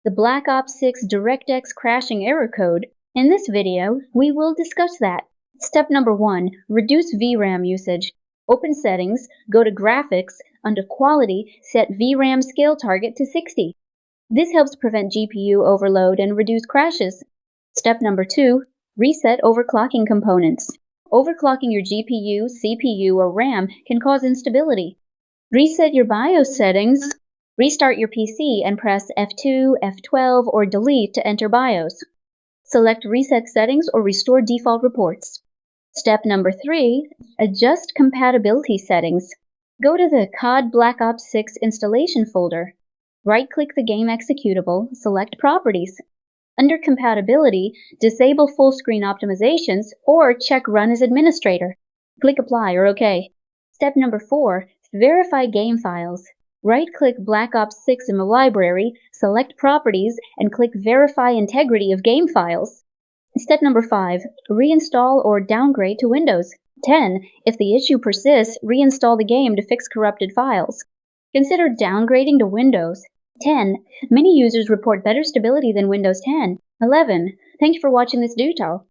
the Black Ops 6 DirectX crashing error code. In this video, we will discuss that. Step number 1, reduce VRAM usage. Open Settings, go to Graphics, under Quality, set VRAM scale target to 60. This helps prevent GPU overload and reduce crashes. Step number 2, reset overclocking components. Overclocking your GPU, CPU, or RAM can cause instability. Reset your BIOS settings. Restart your PC and press F2, F12, or Delete to enter BIOS. Select Reset Settings or Restore Default Reports. Step number 3, adjust compatibility settings. Go to the COD Black Ops 6 installation folder. Right-click the game executable, select Properties. Under Compatibility, disable Fullscreen optimizations or check Run as Administrator. Click Apply or OK. Step number 4, verify game files. Right-click Black Ops 6 in the library, select Properties, and click Verify Integrity of Game Files. Step number 5, reinstall or downgrade to Windows. 10. If the issue persists, reinstall the game to fix corrupted files. Consider downgrading to Windows. 10. Many users report better stability than Windows 10. 11. Thanks for watching this tutorial.